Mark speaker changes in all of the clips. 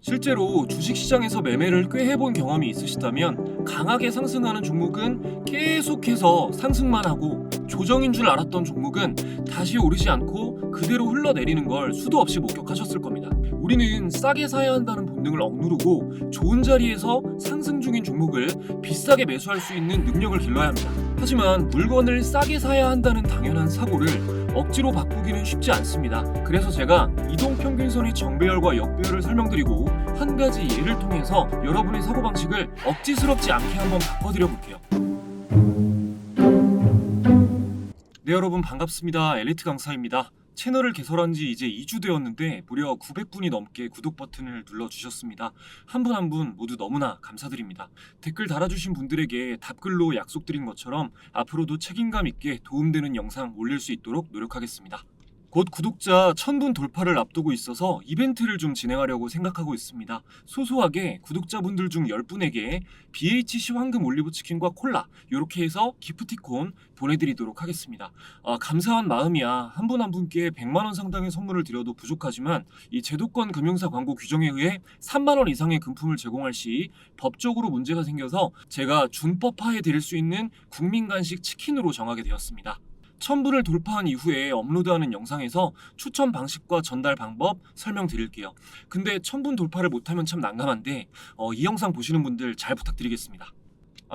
Speaker 1: 실제로 주식시장에서 매매를 꽤 해본 경험이 있으시다면 강하게 상승하는 종목은 계속해서 상승만 하고, 조정인 줄 알았던 종목은 다시 오르지 않고 그대로 흘러내리는 걸 수도 없이 목격하셨을 겁니다. 우리는 싸게 사야 한다는 본능을 억누르고 좋은 자리에서 상승 중인 종목을 비싸게 매수할 수 있는 능력을 길러야 합니다. 하지만 물건을 싸게 사야 한다는 당연한 사고를 억지로 바꾸기는 쉽지 않습니다. 그래서 제가 이동평균선의 정배열과 역배열을 설명드리고 한 가지 예를 통해서 여러분의 사고방식을 억지스럽지 않게 한번 바꿔드려 볼게요. 네, 여러분 반갑습니다. 엘리트 강사입니다. 채널을 개설한 지 이제 2주 되었는데 무려 900분이 넘게 구독 버튼을 눌러주셨습니다. 한 분 한 분 모두 너무나 감사드립니다. 댓글 달아주신 분들에게 답글로 약속드린 것처럼 앞으로도 책임감 있게 도움되는 영상 올릴 수 있도록 노력하겠습니다. 곧 구독자 1000분 돌파를 앞두고 있어서 이벤트를 좀 진행하려고 생각하고 있습니다. 소소하게 구독자분들 중 10분에게 BHC 황금 올리브치킨과 콜라 이렇게 해서 기프티콘 보내드리도록 하겠습니다. 감사한 마음이야. 한 분 한 분께 100만원 상당의 선물을 드려도 부족하지만 이 제도권 금융사 광고 규정에 의해 3만원 이상의 금품을 제공할 시 법적으로 문제가 생겨서 제가 준법화해 드릴 수 있는 국민간식 치킨으로 정하게 되었습니다. 1000분을 돌파한 이후에 업로드하는 영상에서 추천 방식과 전달 방법 설명드릴게요. 근데 1000분 돌파를 못하면 참 난감한데 이 영상 보시는 분들 잘 부탁드리겠습니다.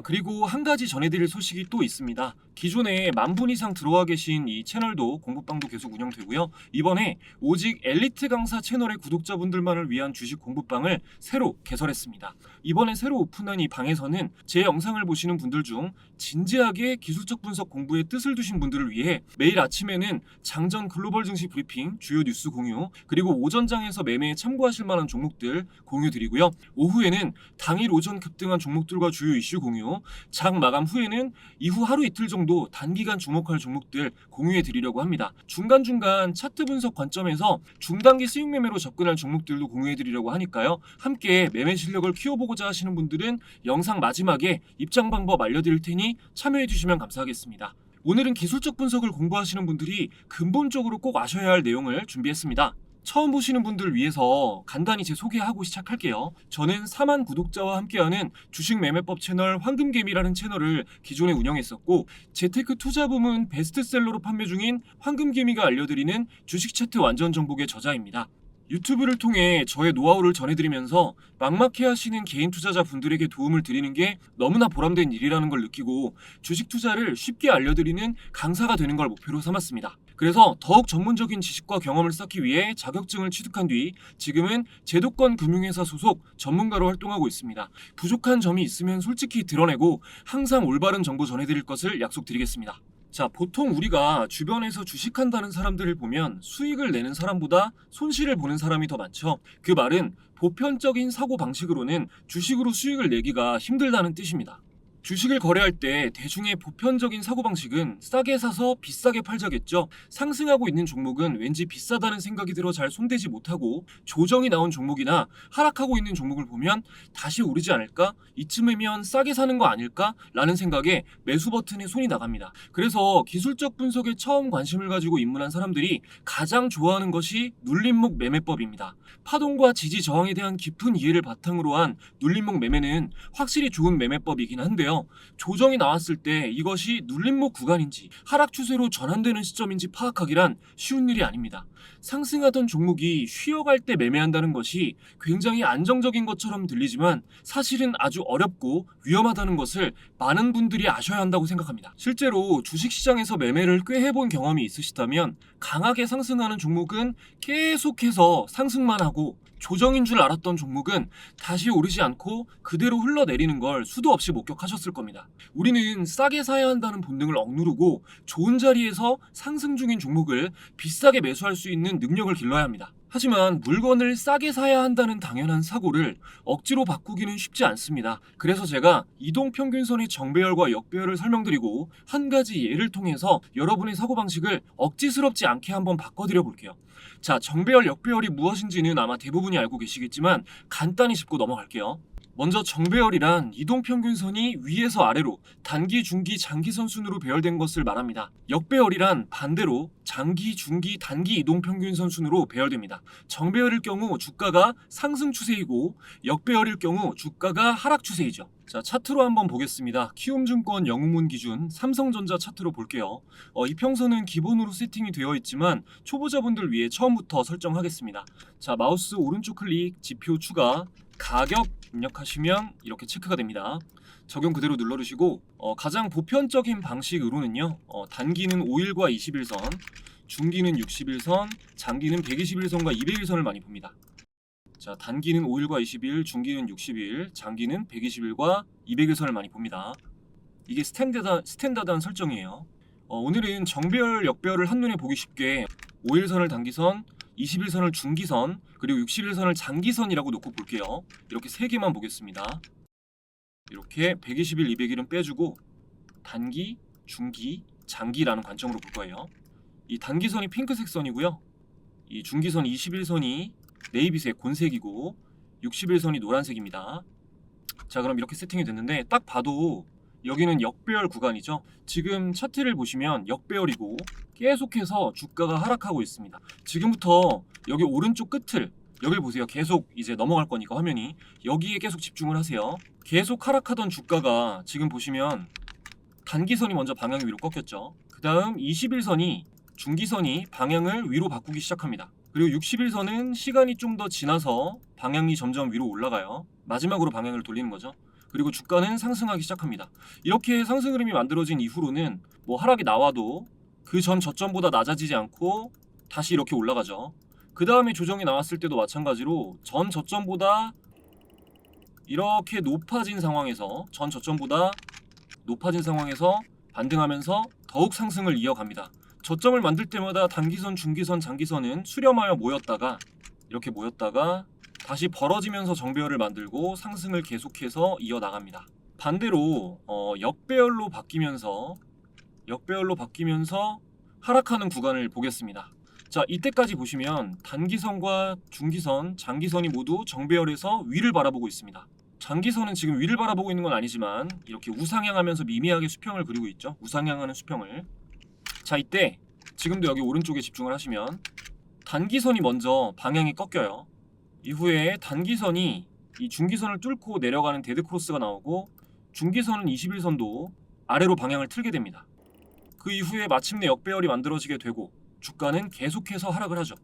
Speaker 1: 그리고 한 가지 전해드릴 소식이 또 있습니다. 기존에 10,000분 이상 들어와 계신 이 채널도 공부방도 계속 운영되고요. 이번에 오직 엘리트 강사 채널의 구독자분들만을 위한 주식 공부방을 새로 개설했습니다. 이번에 새로 오픈한 이 방에서는 제 영상을 보시는 분들 중 진지하게 기술적 분석 공부에 뜻을 두신 분들을 위해 매일 아침에는 장전 글로벌 증시 브리핑, 주요 뉴스 공유, 그리고 오전장에서 매매에 참고하실 만한 종목들 공유 드리고요. 오후에는 당일 오전 급등한 종목들과 주요 이슈 공유, 장 마감 후에는 이후 하루 이틀 정도 단기간 주목할 종목들 공유해 드리려고 합니다. 중간중간 차트 분석 관점에서 중단기 수익 매매로 접근할 종목들도 공유해 드리려고 하니까요. 함께 매매 실력을 키워보고자 하시는 분들은 영상 마지막에 입장 방법 알려드릴 테니 참여해 주시면 감사하겠습니다. 오늘은 기술적 분석을 공부하시는 분들이 근본적으로 꼭 아셔야 할 내용을 준비했습니다. 처음 보시는 분들 위해서 간단히 제 소개하고 시작할게요. 저는 4만 구독자와 함께하는 주식 매매법 채널 황금개미라는 채널을 기존에 운영했었고, 재테크 투자 부문 베스트셀러로 판매 중인 황금개미가 알려드리는 주식 차트 완전 정복의 저자입니다. 유튜브를 통해 저의 노하우를 전해드리면서 막막해 하시는 개인 투자자 분들에게 도움을 드리는 게 너무나 보람된 일이라는 걸 느끼고 주식 투자를 쉽게 알려드리는 강사가 되는 걸 목표로 삼았습니다. 그래서 더욱 전문적인 지식과 경험을 쌓기 위해 자격증을 취득한 뒤 지금은 제도권 금융회사 소속 전문가로 활동하고 있습니다. 부족한 점이 있으면 솔직히 드러내고 항상 올바른 정보 전해드릴 것을 약속드리겠습니다. 자, 보통 우리가 주변에서 주식한다는 사람들을 보면 수익을 내는 사람보다 손실을 보는 사람이 더 많죠. 그 말은 보편적인 사고 방식으로는 주식으로 수익을 내기가 힘들다는 뜻입니다. 주식을 거래할 때 대중의 보편적인 사고방식은 싸게 사서 비싸게 팔자겠죠. 상승하고 있는 종목은 왠지 비싸다는 생각이 들어 잘 손대지 못하고, 조정이 나온 종목이나 하락하고 있는 종목을 보면 다시 오르지 않을까? 이쯤이면 싸게 사는 거 아닐까? 라는 생각에 매수 버튼에 손이 나갑니다. 그래서 기술적 분석에 처음 관심을 가지고 입문한 사람들이 가장 좋아하는 것이 눌림목 매매법입니다. 파동과 지지 저항에 대한 깊은 이해를 바탕으로 한 눌림목 매매는 확실히 좋은 매매법이긴 한데요. 조정이 나왔을 때 이것이 눌림목 구간인지 하락 추세로 전환되는 시점인지 파악하기란 쉬운 일이 아닙니다. 상승하던 종목이 쉬어갈 때 매매한다는 것이 굉장히 안정적인 것처럼 들리지만 사실은 아주 어렵고 위험하다는 것을 많은 분들이 아셔야 한다고 생각합니다. 실제로 주식시장에서 매매를 꽤 해본 경험이 있으시다면 강하게 상승하는 종목은 계속해서 상승만 하고, 조정인 줄 알았던 종목은 다시 오르지 않고 그대로 흘러내리는 걸 수도 없이 목격하셨을 겁니다. 우리는 싸게 사야 한다는 본능을 억누르고 좋은 자리에서 상승 중인 종목을 비싸게 매수할 수 있는 능력을 길러야 합니다. 하지만 물건을 싸게 사야 한다는 당연한 사고를 억지로 바꾸기는 쉽지 않습니다. 그래서 제가 이동평균선의 정배열과 역배열을 설명드리고 한 가지 예를 통해서 여러분의 사고방식을 억지스럽지 않게 한번 바꿔드려 볼게요. 자, 정배열, 역배열이 무엇인지는 아마 대부분이 알고 계시겠지만 간단히 짚고 넘어갈게요. 먼저 정배열이란 이동평균선이 위에서 아래로 단기, 중기, 장기선 순으로 배열된 것을 말합니다. 역배열이란 반대로 장기, 중기, 단기 이동평균선 순으로 배열됩니다. 정배열일 경우 주가가 상승 추세이고 역배열일 경우 주가가 하락 추세이죠. 자, 차트로 한번 보겠습니다. 키움증권 영웅문 기준 삼성전자 차트로 볼게요. 이평선은 기본으로 세팅이 되어 있지만 초보자분들 위해 처음부터 설정하겠습니다. 자, 마우스 오른쪽 클릭, 지표 추가, 가격 입력하시면 이렇게 체크가 됩니다. 적용 그대로 눌러주시고 가장 보편적인 방식으로는요, 단기는 5일과 20일선, 중기는 60일선, 장기는 120일선과 200일선을 많이 봅니다. 자, 단기는 5일과 20일, 중기는 60일, 장기는 120일과 200일선을 많이 봅니다. 이게 스탠다드한 설정이에요. 오늘은 정배열, 역배열을 한눈에 보기 쉽게 5일선을 단기선, 20일선을 중기선, 그리고 60일선을 장기선이라고 놓고 볼게요. 이렇게 3개만 보겠습니다. 이렇게 120일, 200일은 빼주고 단기, 중기, 장기라는 관점으로 볼 거예요. 이 단기선이 핑크색 선이고요. 이 중기선 21선이 네이비색 곤색이고 61선이 노란색입니다. 자, 그럼 이렇게 세팅이 됐는데 딱 봐도 여기는 역배열 구간이죠. 지금 차트를 보시면 역배열이고 계속해서 주가가 하락하고 있습니다. 지금부터 여기 오른쪽 끝을 여길 보세요. 계속 이제 넘어갈 거니까 화면이 여기에 계속 집중을 하세요. 계속 하락하던 주가가 지금 보시면 단기선이 먼저 방향 위로 꺾였죠. 그 다음 21선이 중기선이 방향을 위로 바꾸기 시작합니다. 그리고 60일선은 시간이 좀 더 지나서 방향이 점점 위로 올라가요. 마지막으로 방향을 돌리는 거죠. 그리고 주가는 상승하기 시작합니다. 이렇게 상승 흐름이 만들어진 이후로는 뭐 하락이 나와도 그 전 저점보다 낮아지지 않고 다시 이렇게 올라가죠. 그 다음에 조정이 나왔을 때도 마찬가지로 전 저점보다 이렇게 높아진 상황에서 반등하면서 더욱 상승을 이어갑니다. 저점을 만들 때마다 단기선, 중기선, 장기선은 수렴하여 모였다가 이렇게 모였다가 다시 벌어지면서 정배열을 만들고 상승을 계속해서 이어나갑니다. 반대로 역배열로 바뀌면서 하락하는 구간을 보겠습니다. 자, 이때까지 보시면 단기선과 중기선, 장기선이 모두 정배열에서 위를 바라보고 있습니다. 장기선은 지금 위를 바라보고 있는 건 아니지만 이렇게 우상향하면서 미미하게 수평을 그리고 있죠. 우상향하는 수평을. 자, 이때 지금도 여기 오른쪽에 집중을 하시면 단기선이 먼저 방향이 꺾여요. 이후에 단기선이 이 중기선을 뚫고 내려가는 데드크로스가 나오고 중기선은 21선도 아래로 방향을 틀게 됩니다. 그 이후에 마침내 역배열이 만들어지게 되고 주가는 계속해서 하락을 하죠.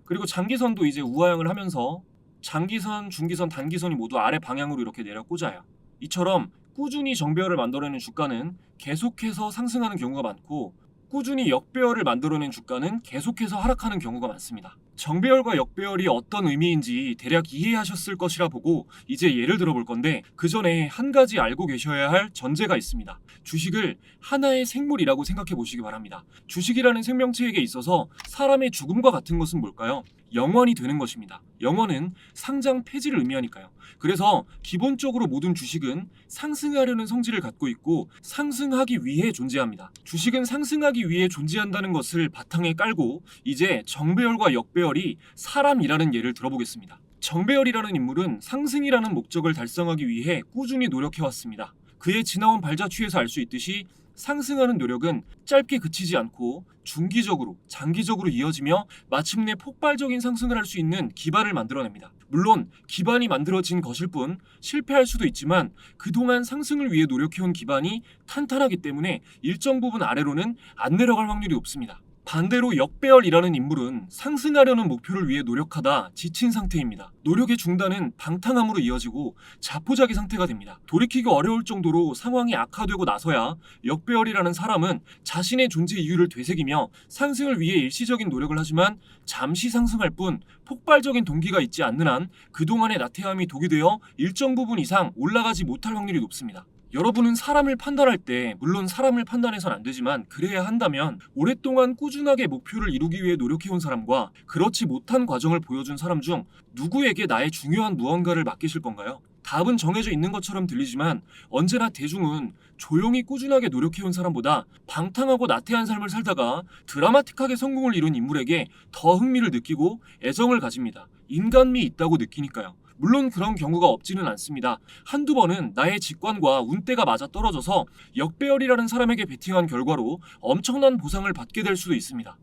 Speaker 1: 그리고 장기선도 이제 우하향을 하면서 장기선, 중기선, 단기선이 모두 아래 방향으로 이렇게 내려 꽂아요. 이처럼 꾸준히 정배열을 만들어내는 주가는 계속해서 상승하는 경우가 많고 꾸준히 역배열을 만들어낸 주가는 계속해서 하락하는 경우가 많습니다. 정배열과 역배열이 어떤 의미인지 대략 이해하셨을 것이라 보고 이제 예를 들어 볼 건데 그 전에 한 가지 알고 계셔야 할 전제가 있습니다. 주식을 하나의 생물이라고 생각해 보시기 바랍니다. 주식이라는 생명체에게 있어서 사람의 죽음과 같은 것은 뭘까요? 영원이 되는 것입니다. 영원은 상장 폐지를 의미하니까요. 그래서 기본적으로 모든 주식은 상승하려는 성질을 갖고 있고 상승하기 위해 존재합니다. 주식은 상승하기 위해 존재한다는 것을 바탕에 깔고 이제 정배열과 역배열이 사람이라는 예를 들어보겠습니다. 정배열이라는 인물은 상승이라는 목적을 달성하기 위해 꾸준히 노력해왔습니다. 그의 지나온 발자취에서 알 수 있듯이 상승하는 노력은 짧게 그치지 않고 중기적으로, 장기적으로 이어지며 마침내 폭발적인 상승을 할 수 있는 기반을 만들어냅니다. 물론 기반이 만들어진 것일 뿐 실패할 수도 있지만 그동안 상승을 위해 노력해온 기반이 탄탄하기 때문에 일정 부분 아래로는 안 내려갈 확률이 높습니다. 반대로 역배열이라는 인물은 상승하려는 목표를 위해 노력하다 지친 상태입니다. 노력의 중단은 방탕함으로 이어지고 자포자기 상태가 됩니다. 돌이키기 어려울 정도로 상황이 악화되고 나서야 역배열이라는 사람은 자신의 존재 이유를 되새기며 상승을 위해 일시적인 노력을 하지만 잠시 상승할 뿐 폭발적인 동기가 있지 않는 한 그동안의 나태함이 독이 되어 일정 부분 이상 올라가지 못할 확률이 높습니다. 여러분은 사람을 판단할 때 물론 사람을 판단해서는 안 되지만 그래야 한다면 오랫동안 꾸준하게 목표를 이루기 위해 노력해온 사람과 그렇지 못한 과정을 보여준 사람 중 누구에게 나의 중요한 무언가를 맡기실 건가요? 답은 정해져 있는 것처럼 들리지만 언제나 대중은 조용히 꾸준하게 노력해온 사람보다 방탕하고 나태한 삶을 살다가 드라마틱하게 성공을 이룬 인물에게 더 흥미를 느끼고 애정을 가집니다. 인간미 있다고 느끼니까요. 물론 그런 경우가 없지는 않습니다. 한두 번은 나의 직관과 운대가 맞아떨어져서 역배열이라는 사람에게 베팅한 결과로 엄청난 보상을 받게 될 수도 있습니다.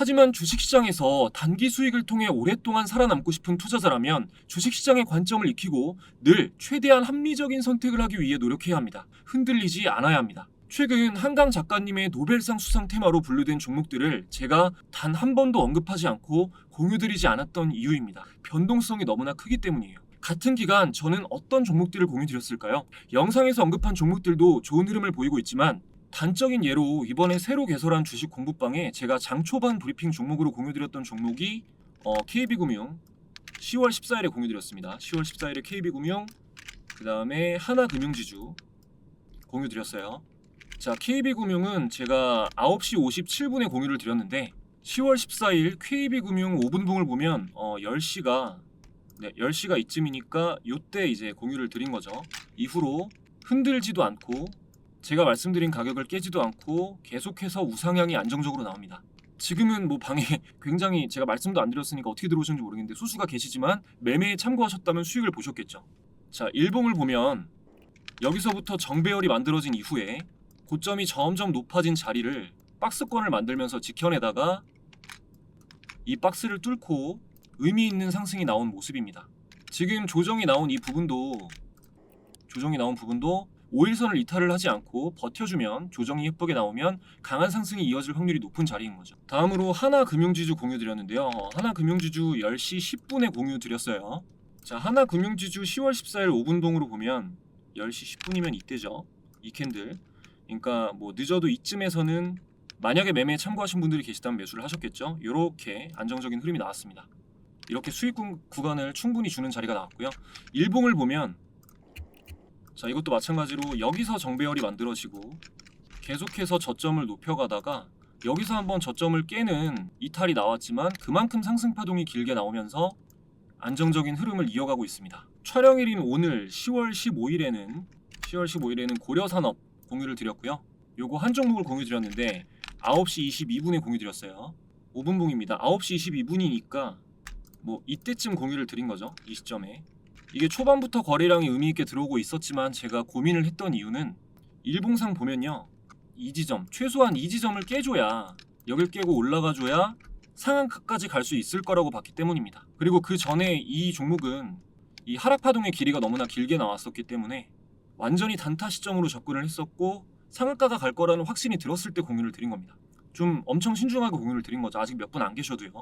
Speaker 1: 하지만 주식시장에서 단기 수익을 통해 오랫동안 살아남고 싶은 투자자라면 주식시장의 관점을 익히고 늘 최대한 합리적인 선택을 하기 위해 노력해야 합니다. 흔들리지 않아야 합니다. 최근 한강 작가님의 노벨상 수상 테마로 분류된 종목들을 제가 단 한 번도 언급하지 않고 공유드리지 않았던 이유입니다. 변동성이 너무나 크기 때문이에요. 같은 기간 저는 어떤 종목들을 공유드렸을까요? 영상에서 언급한 종목들도 좋은 흐름을 보이고 있지만 단적인 예로 이번에 새로 개설한 주식 공부방에 제가 장 초반 브리핑 종목으로 공유드렸던 종목이 KB금융 10월 14일에 공유드렸습니다. 10월 14일에 KB금융, 그 다음에 하나금융지주 공유드렸어요. 자, KB금융은 제가 9시 57분에 공유를 드렸는데 10월 14일 KB금융 5분봉을 보면 10시가 이쯤이니까 요때 이제 공유를 드린 거죠. 이후로 흔들지도 않고 제가 말씀드린 가격을 깨지도 않고 계속해서 우상향이 안정적으로 나옵니다. 지금은 뭐 방에 굉장히 제가 말씀도 안 드렸으니까 어떻게 들어오셨는지 모르겠는데 수수가 계시지만 매매에 참고하셨다면 수익을 보셨겠죠. 자, 일봉을 보면 여기서부터 정배열이 만들어진 이후에 고점이 점점 높아진 자리를 박스권을 만들면서 지켜내다가 이 박스를 뚫고 의미 있는 상승이 나온 모습입니다. 지금 조정이 나온 부분도 5일선을 이탈을 하지 않고 버텨주면 조정이 예쁘게 나오면 강한 상승이 이어질 확률이 높은 자리인 거죠. 다음으로 하나금융지주 공유드렸는데요. 하나금융지주 10시 10분에 공유드렸어요. 자, 하나금융지주 10월 14일 5분봉으로 보면 10시 10분이면 이때죠. 이 캔들. 그러니까 뭐 늦어도 이쯤에서는 만약에 매매에 참고하신 분들이 계시다면 매수를 하셨겠죠. 이렇게 안정적인 흐름이 나왔습니다. 이렇게 수익 구간을 충분히 주는 자리가 나왔고요. 일봉을 보면 자, 이것도 마찬가지로 여기서 정배열이 만들어지고 계속해서 저점을 높여가다가 여기서 한번 저점을 깨는 이탈이 나왔지만 그만큼 상승 파동이 길게 나오면서 안정적인 흐름을 이어가고 있습니다. 촬영일인 오늘 10월 15일에는 고려산업 공유를 드렸고요. 요거 한 종목을 공유 드렸는데 9시 22분에 공유 드렸어요. 5분봉입니다. 9시 22분이니까 뭐 이때쯤 공유를 드린 거죠. 이 시점에. 이게 초반부터 거래량이 의미 있게 들어오고 있었지만 제가 고민을 했던 이유는 일봉상 보면요. 이 지점, 최소한 이 지점을 깨줘야 여길 깨고 올라가줘야 상한가까지 갈 수 있을 거라고 봤기 때문입니다. 그리고 그 전에 이 종목은 이 하락 파동의 길이가 너무나 길게 나왔었기 때문에 완전히 단타 시점으로 접근을 했었고 상한가가 갈 거라는 확신이 들었을 때 공유를 드린 겁니다. 좀 엄청 신중하게 공유를 드린 거죠. 아직 몇 분 안 계셔도요.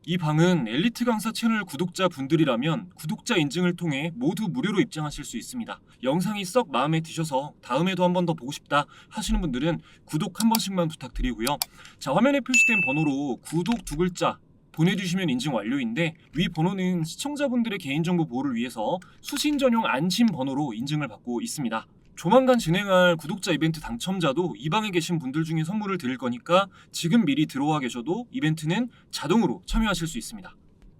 Speaker 1: 이 방은 엘리트 강사 채널 구독자 분들이라면 구독자 인증을 통해 모두 무료로 입장하실 수 있습니다. 영상이 썩 마음에 드셔서 다음에도 한 번 더 보고 싶다 하시는 분들은 구독 한 번씩만 부탁드리고요. 자, 화면에 표시된 번호로 구독 두 글자 보내주시면 인증 완료인데 위 번호는 시청자분들의 개인정보 보호를 위해서 수신 전용 안심 번호로 인증을 받고 있습니다. 조만간 진행할 구독자 이벤트 당첨자도 이 방에 계신 분들 중에 선물을 드릴 거니까 지금 미리 들어와 계셔도 이벤트는 자동으로 참여하실 수 있습니다.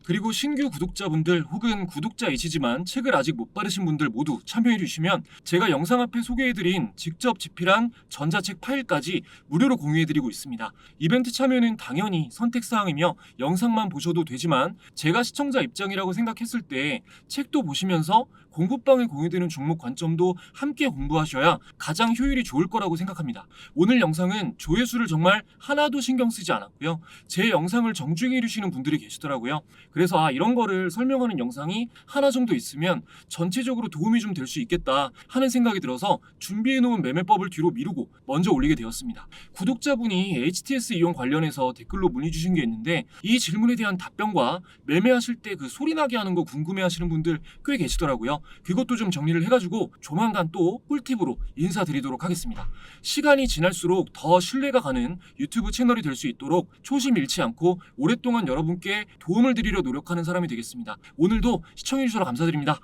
Speaker 1: 그리고 신규 구독자분들 혹은 구독자이시지만 책을 아직 못 받으신 분들 모두 참여해주시면 제가 영상 앞에 소개해드린 직접 집필한 전자책 파일까지 무료로 공유해드리고 있습니다. 이벤트 참여는 당연히 선택사항이며 영상만 보셔도 되지만 제가 시청자 입장이라고 생각했을 때 책도 보시면서 공부방에 공유되는 종목 관점도 함께 공부하셔야 가장 효율이 좋을 거라고 생각합니다. 오늘 영상은 조회수를 정말 하나도 신경 쓰지 않았고요. 제 영상을 정주행해 주시는 분들이 계시더라고요. 그래서 이런 거를 설명하는 영상이 하나 정도 있으면 전체적으로 도움이 좀 될 수 있겠다 하는 생각이 들어서 준비해놓은 매매법을 뒤로 미루고 먼저 올리게 되었습니다. 구독자분이 HTS 이용 관련해서 댓글로 문의 주신 게 있는데 이 질문에 대한 답변과 매매하실 때 그 소리나게 하는 거 궁금해하시는 분들 꽤 계시더라고요. 그것도 좀 정리를 해가지고 조만간 또 꿀팁으로 인사드리도록 하겠습니다. 시간이 지날수록 더 신뢰가 가는 유튜브 채널이 될 수 있도록 초심 잃지 않고 오랫동안 여러분께 도움을 드리려 노력하는 사람이 되겠습니다. 오늘도 시청해주셔서 감사드립니다.